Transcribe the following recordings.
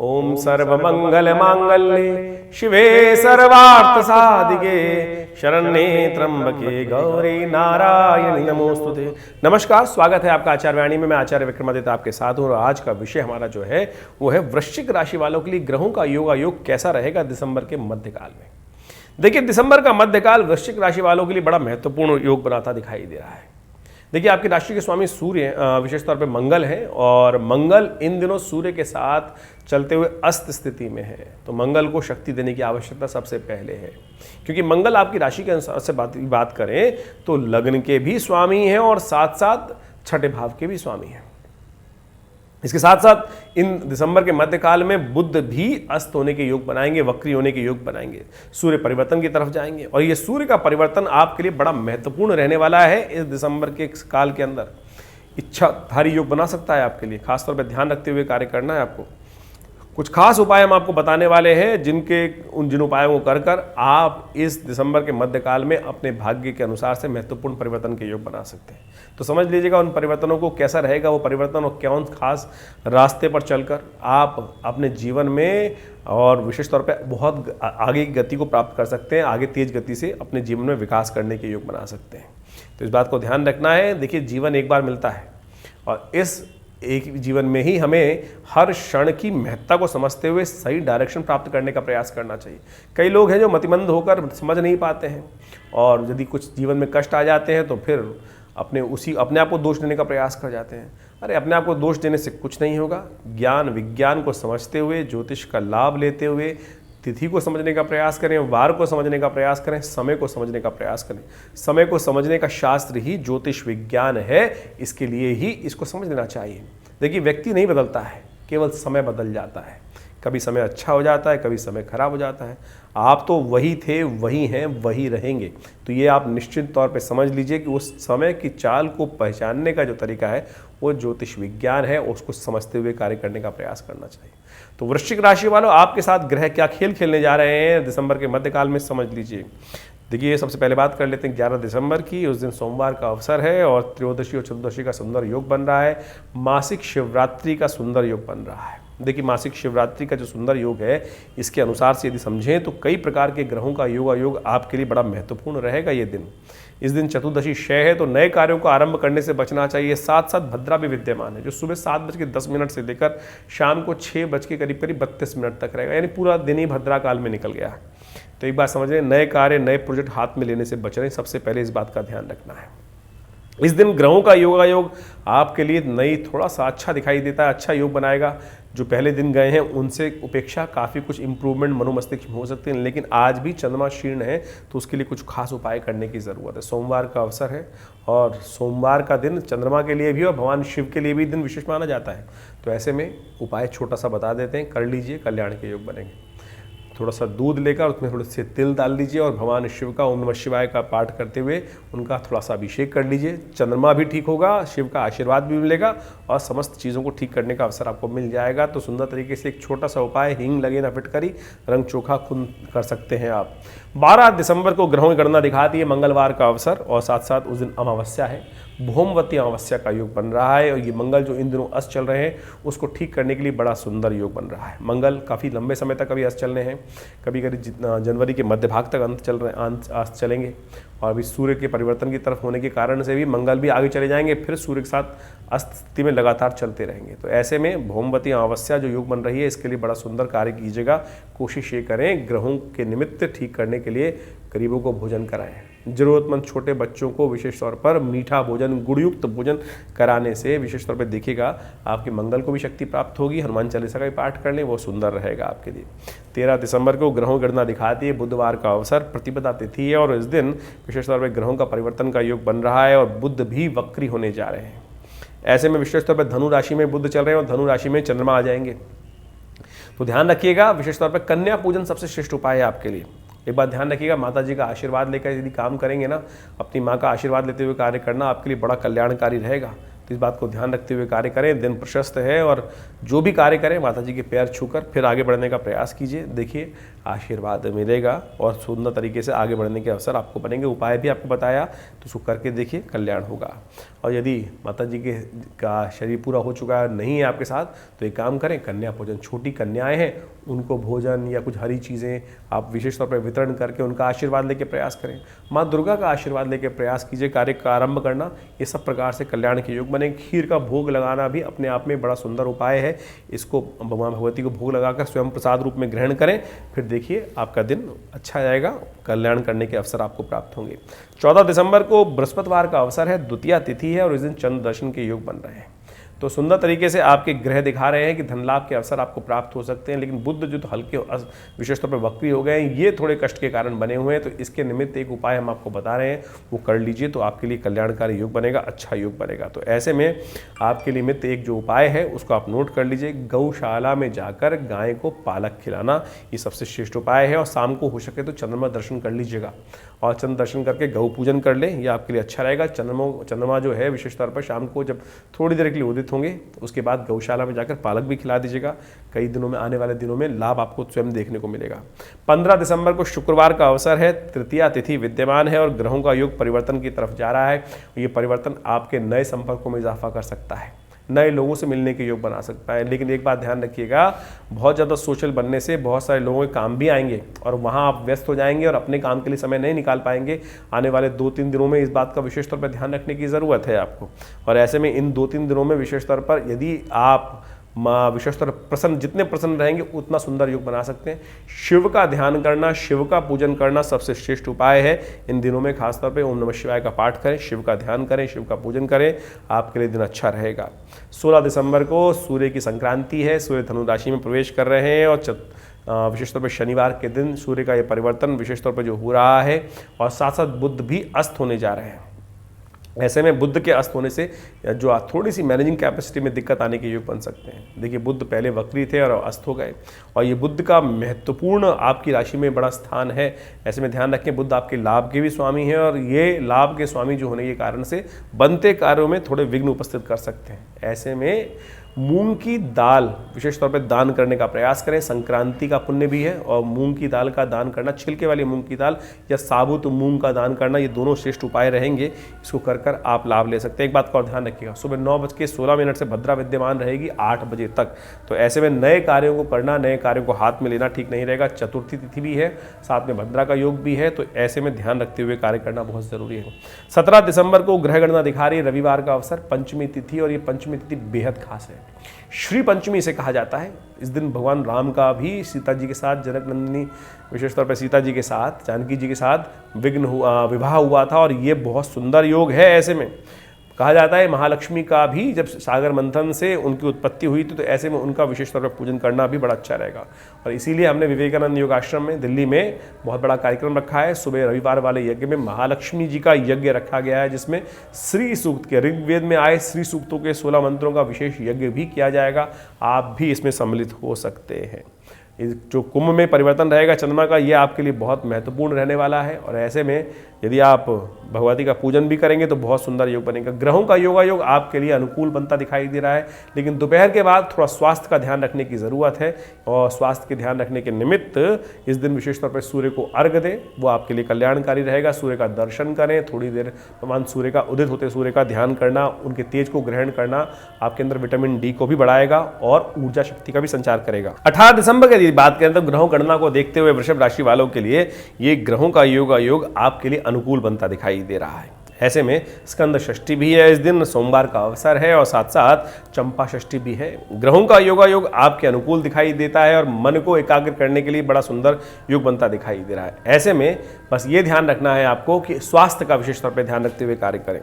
ओम सर्वमंगल मांगल्ये शिवे सर्वार्थ साधिके शरण्ये त्र्यंबके गौरी नारायणी नमोस्तुते। नमस्कार, स्वागत है आपका आचार्य वाणी में। मैं आचार्य विक्रमादित्य आपके साथ हूँ और आज का विषय हमारा जो है वो है वृश्चिक राशि वालों के लिए ग्रहों का योगायोग कैसा रहेगा दिसंबर के मध्यकाल में। देखिए, दिसंबर का मध्यकाल वृश्चिक राशि वालों के लिए बड़ा महत्वपूर्ण योग बनाता दिखाई दे रहा है। देखिए, आपकी राशि के स्वामी सूर्य विशेष तौर पे मंगल है और मंगल इन दिनों सूर्य के साथ चलते हुए अस्त स्थिति में है, तो मंगल को शक्ति देने की आवश्यकता सबसे पहले है, क्योंकि मंगल आपकी राशि के अनुसार से बात करें तो लग्न के भी स्वामी हैं और साथ साथ छठे भाव के भी स्वामी हैं। इसके साथ साथ इन दिसंबर के मध्यकाल में बुध भी अस्त होने के योग बनाएंगे, वक्री होने के योग बनाएंगे, सूर्य परिवर्तन की तरफ जाएंगे और ये सूर्य का परिवर्तन आपके लिए बड़ा महत्वपूर्ण रहने वाला है। इस दिसंबर के काल के अंदर इच्छाधारी योग बना सकता है आपके लिए, खासतौर पर ध्यान रखते हुए कार्य करना है आपको। कुछ खास उपाय हम आपको बताने वाले हैं जिन उपायों को कर आप इस दिसंबर के मध्यकाल में अपने भाग्य के अनुसार से महत्वपूर्ण परिवर्तन के योग बना सकते हैं। तो समझ लीजिएगा उन परिवर्तनों को, कैसा रहेगा वो परिवर्तन और कौन खास रास्ते पर चलकर आप अपने जीवन में और विशेष तौर पे बहुत आगे की गति को प्राप्त कर सकते हैं, आगे तेज गति से अपने जीवन में विकास करने के योग बना सकते हैं। तो इस बात को ध्यान रखना है। देखिए, जीवन एक बार मिलता है और इस एक जीवन में ही हमें हर क्षण की महत्ता को समझते हुए सही डायरेक्शन प्राप्त करने का प्रयास करना चाहिए। कई लोग हैं जो मतिमंद होकर समझ नहीं पाते हैं और यदि कुछ जीवन में कष्ट आ जाते हैं तो फिर अपने आप को दोष देने का प्रयास कर जाते हैं। अरे, अपने आप को दोष देने से कुछ नहीं होगा। ज्ञान विज्ञान को समझते हुए, ज्योतिष का लाभ लेते हुए तिथि को समझने का प्रयास करें, वार को समझने का प्रयास करें, समय को समझने का प्रयास करें। समय को समझने का शास्त्र ही ज्योतिष विज्ञान है, इसके लिए ही इसको समझ लेना चाहिए। देखिए, व्यक्ति नहीं बदलता है, केवल समय बदल जाता है। कभी समय अच्छा हो जाता है, कभी समय खराब हो जाता है। आप तो वही थे, वही हैं, वही रहेंगे। तो ये आप निश्चित तौर पे समझ लीजिए कि उस समय की चाल को पहचानने का जो तरीका है वो ज्योतिष विज्ञान है, उसको समझते हुए कार्य करने का प्रयास करना चाहिए। तो वृश्चिक राशि वालों, आपके साथ ग्रह क्या खेल खेलने जा रहे हैं दिसंबर के मध्यकाल में, समझ लीजिए। देखिए, सबसे पहले बात कर लेते हैं 11 दिसंबर की। उस दिन सोमवार का अवसर है और त्रयोदशी और चतुर्दशी का सुंदर योग बन रहा है। मासिक शिवरात्रि का सुंदर योग बन रहा है। देखिए, मासिक शिवरात्रि का जो सुंदर योग है, इसके अनुसार से यदि समझें तो कई प्रकार के ग्रहों का योग आपके लिए बड़ा महत्वपूर्ण रहेगा ये दिन। इस दिन चतुर्दशी क्षय है, तो नए कार्यों को आरंभ करने से बचना चाहिए। साथ साथ भद्रा भी विद्यमान है, जो सुबह 7:10 से लेकर शाम को 6 के करीब 32 तक रहेगा, यानी पूरा दिन ही भद्रा काल में निकल गया है। तो एक बात समझ लें, नए कार्य, नए प्रोजेक्ट हाथ में लेने से बच रहे हैं, सबसे पहले इस बात का ध्यान रखना है। इस दिन ग्रहों का योगायोग आपके लिए नई थोड़ा सा अच्छा दिखाई देता है, अच्छा योग बनाएगा। जो पहले दिन गए हैं उनसे उपेक्षा काफ़ी कुछ इंप्रूवमेंट मनोमस्तिष्क में हो सकते हैं, लेकिन आज भी चंद्रमा क्षीण है, तो उसके लिए कुछ खास उपाय करने की ज़रूरत है। सोमवार का अवसर है और सोमवार का दिन चंद्रमा के लिए भी और भगवान शिव के लिए भी दिन विशेष माना जाता है। तो ऐसे में उपाय छोटा सा बता देते हैं, कर लीजिए, कल्याण के योग बनेंगे। थोड़ा सा दूध लेकर उसमें थोड़े से तिल डाल दीजिए और भगवान शिव का ओम नमः शिवाय का पाठ करते हुए उनका थोड़ा सा अभिषेक कर लीजिए। चंद्रमा भी ठीक होगा, शिव का आशीर्वाद भी मिलेगा और समस्त चीज़ों को ठीक करने का अवसर आपको मिल जाएगा। तो सुंदर तरीके से एक छोटा सा उपाय, हींग लगे ना फिटकरी, रंग चोखा खून कर सकते हैं आप। 12 दिसंबर को ग्रहों की गणना दिखाती है, मंगलवार का अवसर और साथ साथ उस दिन अमावस्या है। भौमवती अमावस्या का योग बन रहा है और ये मंगल जो इन दिनों अस्त चल रहे हैं उसको ठीक करने के लिए बड़ा सुंदर योग बन रहा है। मंगल काफ़ी लंबे समय तक अभी अस्त चलने हैं, कभी जनवरी के मध्य भाग तक अस्त चलेंगे और अभी सूर्य के परिवर्तन की तरफ होने के कारण से भी मंगल भी आगे चले जाएंगे, फिर सूर्य के साथ अस्त स्थिति में लगातार चलते रहेंगे। तो ऐसे में भौमवती अमावस्या जो योग बन रही है, इसके लिए बड़ा सुंदर कार्य कीजिएगा। कोशिश ये करें ग्रहों के निमित्त ठीक करने के लिए गरीबों को भोजन कराएं। जरूरतमंद छोटे बच्चों को विशेष तौर पर मीठा भोजन, गुड़युक्त भोजन कराने से विशेष तौर पर देखिएगा आपके मंगल को भी शक्ति प्राप्त होगी। हनुमान चालीसा का भी पाठ कर लें, वो सुंदर रहेगा आपके लिए। 13 दिसंबर को ग्रहों की गणना दिखाती है, बुधवार का अवसर, प्रतिपदा तिथि है और इस दिन विशेष तौर पर ग्रहों का परिवर्तन का योग बन रहा है और बुध भी वक्री होने जा रहे हैं। ऐसे में विशेष तौर पर धनु राशि में बुध चल रहे हैं और धनु राशि में चंद्रमा आ जाएंगे। तो ध्यान रखिएगा, विशेष तौर पर कन्या पूजन सबसे श्रेष्ठ उपाय है आपके लिए। एक बात ध्यान रखिएगा, माता जी का आशीर्वाद लेकर यदि काम करेंगे ना, अपनी माँ का आशीर्वाद लेते हुए कार्य करना आपके लिए बड़ा कल्याणकारी रहेगा। तो तो इस बात को ध्यान रखते हुए कार्य करें। दिन प्रशस्त है और जो भी कार्य करें माता जी के पैर छूकर फिर आगे बढ़ने का प्रयास कीजिए। देखिए आशीर्वाद मिलेगा और सुंदर तरीके से आगे बढ़ने के अवसर आपको बनेंगे। उपाय भी आपको बताया तो उसको करके देखिए, कल्याण होगा। और यदि माता जी का शरीर पूरा हो चुका है, नहीं है आपके साथ, तो एक काम करें, कन्या पूजन, छोटी कन्याएं हैं उनको भोजन या कुछ हरी चीज़ें आप विशेष तौर पर वितरण करके उनका आशीर्वाद लेके प्रयास करें। माँ दुर्गा का आशीर्वाद लेके प्रयास कीजिए कार्य का आरंभ करना। ये सब प्रकार से कल्याण के योग बने। खीर का भोग लगाना भी अपने आप में बड़ा सुंदर उपाय है। इसको भगवान भगवती को भोग लगाकर स्वयं प्रसाद रूप में ग्रहण करें, फिर देखिए आपका दिन अच्छा जाएगा, कल्याण करने के अवसर आपको प्राप्त होंगे। 14 दिसंबर को बृहस्पतिवार का अवसर है, द्वितीया तिथि है और इस दिन चंद्र दर्शन के योग बन रहे हैं। तो सुंदर तरीके से आपके ग्रह दिखा रहे हैं कि धन लाभ के अवसर आपको प्राप्त हो सकते हैं। लेकिन बुध जो तो हल्के विशेष तौर पर वक्री हो गए हैं, ये थोड़े कष्ट के कारण बने हुए हैं। तो इसके निमित्त एक उपाय हम आपको बता रहे हैं, वो कर लीजिए तो आपके लिए कल्याणकारी योग बनेगा, अच्छा योग बनेगा। तो ऐसे में आपके निमित्त एक जो उपाय है उसको आप नोट कर लीजिए। गौशाला में जाकर गाय को पालक खिलाना ये सबसे श्रेष्ठ उपाय है। और शाम को हो सके तो चंद्रमा दर्शन कर लीजिएगा और चंद्र दर्शन करके गौ पूजन कर लें, ये आपके लिए अच्छा रहेगा। चंद्रमा जो है विशेष तौर पर शाम को जब थोड़ी देर के लिए उदित होंगे तो उसके बाद गौशाला में जाकर पालक भी खिला दीजिएगा। कई दिनों में, आने वाले दिनों में लाभ आपको स्वयं देखने को मिलेगा। 15 दिसंबर को शुक्रवार का अवसर है, तृतीया तिथि विद्यमान है और ग्रहों का योग परिवर्तन की तरफ जा रहा है। ये परिवर्तन आपके नए संपर्कों में इजाफा कर सकता है, नए लोगों से मिलने के योग बना सकता है। लेकिन एक बात ध्यान रखिएगा, बहुत ज़्यादा सोशल बनने से बहुत सारे लोगों के काम भी आएंगे और वहाँ आप व्यस्त हो जाएंगे और अपने काम के लिए समय नहीं निकाल पाएंगे। आने वाले 2-3 दिनों में इस बात का विशेष तौर पर ध्यान रखने की ज़रूरत है आपको। और ऐसे में इन 2-3 दिनों में विशेष तौर पर यदि आप विशेष तौर प्रसन्न, जितने प्रसन्न रहेंगे उतना सुंदर योग बना सकते हैं। शिव का ध्यान करना, शिव का पूजन करना सबसे श्रेष्ठ उपाय है। इन दिनों में खासतौर पे ओम नमः शिवाय का पाठ करें, शिव का ध्यान करें, शिव का पूजन करें, आपके लिए दिन अच्छा रहेगा। 16 दिसंबर को सूर्य की संक्रांति है, सूर्य धनु राशि में प्रवेश कर रहे हैं और विशेष तौर पर शनिवार के दिन सूर्य का ये परिवर्तन विशेष तौर पर जो हो रहा है और साथ साथ बुध भी अस्त होने जा रहे हैं। ऐसे में बुध के अस्त होने से जो थोड़ी सी मैनेजिंग कैपेसिटी में दिक्कत आने के योग बन सकते हैं। देखिए बुध पहले वक्री थे और अस्त हो गए और ये बुध का महत्वपूर्ण आपकी राशि में बड़ा स्थान है। ऐसे में ध्यान रखें, बुध आपके लाभ के भी स्वामी हैं और ये लाभ के स्वामी जो होने के कारण से बनते कार्यों में थोड़े विघ्न उपस्थित कर सकते हैं। ऐसे में मूंग की दाल विशेष तौर पर दान करने का प्रयास करें, संक्रांति का पुण्य भी है। और मूंग की दाल का दान करना, छिलके वाली मूंग की दाल या साबुत मूंग का दान करना, ये दोनों श्रेष्ठ उपाय रहेंगे। इसको कर आप लाभ ले सकते हैं। एक बात का और ध्यान रखिएगा, सुबह 9:16 से भद्रा विद्यमान रहेगी 8 बजे तक। तो ऐसे में नए कार्यों को करना, नए कार्यों को हाथ में लेना ठीक नहीं रहेगा। चतुर्थी तिथि भी है, साथ में भद्रा का योग भी है, तो ऐसे में ध्यान रखते हुए कार्य करना बहुत जरूरी है। 17 दिसंबर को ग्रह गणना दिखा रही है, रविवार का अवसर, पंचमी तिथि, और ये पंचमी तिथि बेहद खास है। श्री पंचमी इसे कहा जाता है। इस दिन भगवान राम का भी सीता जी के साथ, जनक नंदिनी विशेष तौर पर सीता जी के साथ, जानकी जी के साथ विवाह हुआ था और ये बहुत सुंदर योग है। ऐसे में कहा जाता है महालक्ष्मी का भी जब सागर मंथन से उनकी उत्पत्ति हुई थी, तो ऐसे में उनका विशेष तौर पर पूजन करना भी बड़ा अच्छा रहेगा। और इसीलिए हमने विवेकानंद योग आश्रम में दिल्ली में बहुत बड़ा कार्यक्रम रखा है। सुबह रविवार वाले यज्ञ में महालक्ष्मी जी का यज्ञ रखा गया है, जिसमें श्री सूक्त के, ऋग्वेद में आए श्री सूक्तों के 16 मंत्रों का विशेष यज्ञ भी किया जाएगा। आप भी इसमें सम्मिलित हो सकते हैं। जो कुंभ में परिवर्तन रहेगा चंद्रमा का, ये आपके लिए बहुत महत्वपूर्ण रहने वाला है। और ऐसे में यदि आप भगवती का पूजन भी करेंगे तो बहुत सुंदर योग बनेगा। ग्रहों का योगायोग आपके लिए अनुकूल बनता दिखाई दे रहा है, लेकिन दोपहर के बाद थोड़ा स्वास्थ्य का ध्यान रखने की ज़रूरत है। और स्वास्थ्य के ध्यान रखने के निमित्त इस दिन विशेष तौर पर सूर्य को अर्घ्य दें, वो आपके लिए कल्याणकारी रहेगा। सूर्य का दर्शन करें, थोड़ी देर भगवान सूर्य का उदित होते सूर्य का ध्यान करना, उनके तेज को ग्रहण करना आपके अंदर विटामिन डी को भी बढ़ाएगा और ऊर्जा शक्ति का भी संचार करेगा। 18 दिसंबर की बात करें तो ग्रहों गणना को देखते हुए वृषभ राशि वालों के लिए ये ग्रहों का योग आपके लिए अनुकूल बनता दिखाई दे रहा है। ऐसे में स्कंद षष्ठी भी है, इस दिन सोमवार का अवसर है और साथ साथ चंपा षष्ठी भी है। ग्रहों का योग आपके अनुकूल दिखाई देता है और मन को एकाग्र करने के लिए बड़ा सुंदर योग बनता दिखाई दे रहा है। ऐसे में बस ये ध्यान रखना है आपको कि स्वास्थ्य का विशेष तौर पर ध्यान रखते हुए कार्य करें।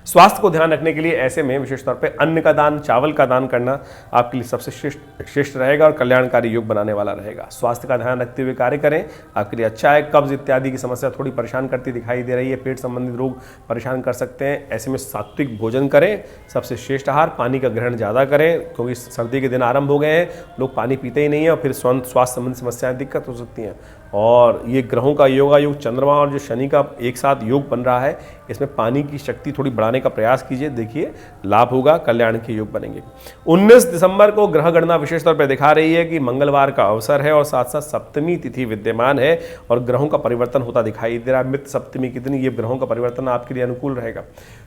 स्वास्थ्य को ध्यान रखने के लिए ऐसे में विशेष तौर पे अन्न का दान, चावल का दान करना आपके लिए सबसे श्रेष्ठ रहेगा और कल्याणकारी योग बनाने वाला रहेगा। स्वास्थ्य का ध्यान रखते हुए कार्य करें, आपके लिए अच्छा है। कब्ज इत्यादि की समस्या थोड़ी परेशान करती दिखाई दे रही है, पेट संबंधित रोग परेशान कर सकते हैं। ऐसे में सात्विक भोजन करें, सबसे श्रेष्ठ आहार। पानी का ग्रहण ज़्यादा करें, क्योंकि सर्दी के दिन आरंभ हो गए हैं, लोग पानी पीते ही नहीं है और फिर स्वास्थ्य संबंधी समस्याएं दिक्कत हो सकती हैं। और ये ग्रहों का योगायोग चंद्रमा और जो शनि का एक साथ योग बन रहा है, इसमें पानी की शक्ति थोड़ी बढ़ाने का प्रयास कीजिए, देखिए लाभ होगा, कल्याण के योग बनेंगे। 19 दिसंबर को ग्रह गणना विशेष तौर पर दिखा रही है कि मंगलवार का अवसर है और साथ साथ सप्तमी तिथि विद्यमान है और ग्रहों का परिवर्तन होता दिखाई दे रहा है। मित्र सप्तमी के दिन ये ग्रहों का परिवर्तन आपके लिए अनुकूल रहेगा।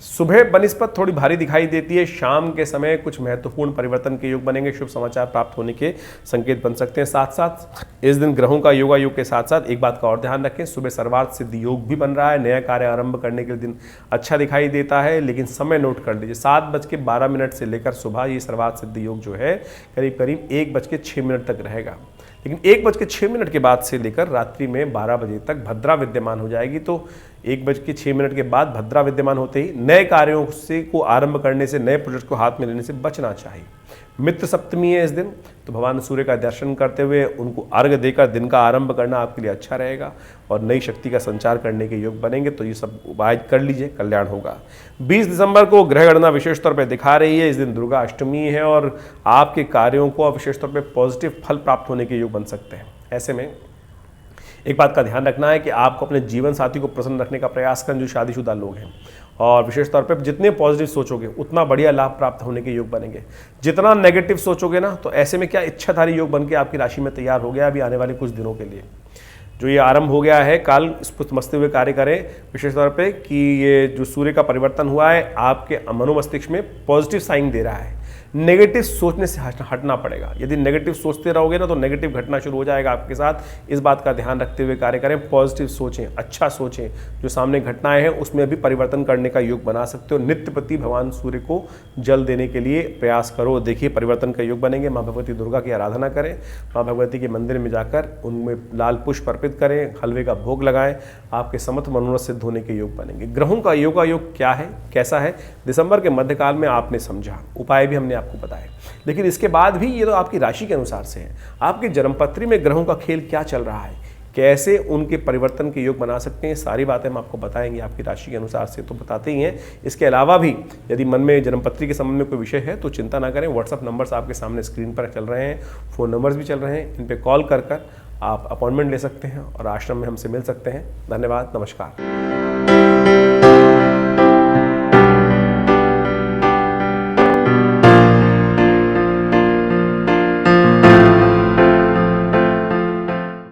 सुबह बनिस्पत थोड़ी भारी दिखाई देती है, शाम के समय कुछ महत्वपूर्ण परिवर्तन के योग बनेंगे, शुभ समाचार प्राप्त होने के संकेत बन सकते हैं। साथ साथ इस दिन ग्रहों का योगायोग के साथ साथ एक बात का और ध्यान रखें, सुबह सर्वार्थ सिद्धि योग भी बन रहा है, नया कार्य आरंभ करने के दिन अच्छा दिखाई देता है। लेकिन समय नोट कर लीजिए, 7:12 से लेकर सुबह ये सर्वार्थ सिद्धि योग जो है करीब करीब 1:06 तक रहेगा। लेकिन 1:06 के बाद से लेकर रात्रि में 12 बजे तक भद्रा विद्यमान हो जाएगी। तो 1:06 के बाद भद्रा विद्यमान होते ही नए कार्यों से को आरंभ करने से, नए प्रोजेक्ट को हाथ में लेने से बचना चाहिए। मित्र सप्तमी है इस दिन, तो भगवान सूर्य का दर्शन करते हुए उनको अर्घ्य देकर दिन का आरंभ करना आपके लिए अच्छा रहेगा और नई शक्ति का संचार करने के योग बनेंगे। तो ये सब उपाय कर लीजिए, कल्याण होगा। 20 दिसंबर को ग्रह गणना विशेष तौर पर दिखा रही है, इस दिन दुर्गा अष्टमी है और आपके कार्यों को विशेष तौर पर पॉजिटिव फल प्राप्त होने के योग बन सकते हैं। ऐसे में एक बात का ध्यान रखना है कि आपको अपने जीवन साथी को प्रसन्न रखने का प्रयास करें जो शादीशुदा लोग हैं, और विशेष तौर पे जितने पॉजिटिव सोचोगे उतना बढ़िया लाभ प्राप्त होने के योग बनेंगे। जितना नेगेटिव सोचोगे ना, तो ऐसे में क्या इच्छाधारी योग बन के आपकी राशि में तैयार हो गया अभी आने वाले कुछ दिनों के लिए। जो ये आरंभ हो गया है काल, इसको समझते हुए कार्य करें विशेष तौर पे कि ये जो सूर्य का परिवर्तन हुआ है आपके मनोमस्तिष्क में पॉजिटिव साइन दे रहा है। नेगेटिव सोचने से हटना पड़ेगा। यदि नेगेटिव सोचते रहोगे ना तो नेगेटिव घटना शुरू हो जाएगा आपके साथ। इस बात का ध्यान रखते हुए कार्य करें, पॉजिटिव सोचें, अच्छा सोचें। जो सामने घटनाएं हैं उसमें भी परिवर्तन करने का योग बना सकते हो। नित्य प्रति भगवान सूर्य को जल देने के लिए प्रयास करो, देखिए परिवर्तन का योग बनेंगे। माँ भगवती दुर्गा की आराधना करें, माँ भगवती के मंदिर में जाकर उनमें लाल पुष्प अर्पित करें, हलवे का भोग लगाएं, आपके समस्त मनोरथ सिद्ध होने के योग बनेंगे। ग्रहों का योगायोग क्या है, कैसा है, दिसंबर के मध्यकाल में आपने समझा, उपाय भी हमने आपको बताए। लेकिन इसके बाद भी ये तो आपकी राशि के अनुसार से है, आपकी जन्मपत्री में ग्रहों का खेल क्या चल रहा है, कैसे उनके परिवर्तन के योग बना सकते हैं, सारी बातें हम आपको बताएंगे आपकी राशि के अनुसार से, तो बताते ही हैं। इसके अलावा भी यदि मन में जन्मपत्री के संबंध में कोई विषय है तो चिंता ना करें, व्हाट्सअप नंबर्स आपके सामने स्क्रीन पर चल रहे हैं, फ़ोन नंबर्स भी चल रहे हैं, इन पर कॉल कर आप अपॉइंटमेंट ले सकते हैं और आश्रम में हमसे मिल सकते हैं। धन्यवाद, नमस्कार।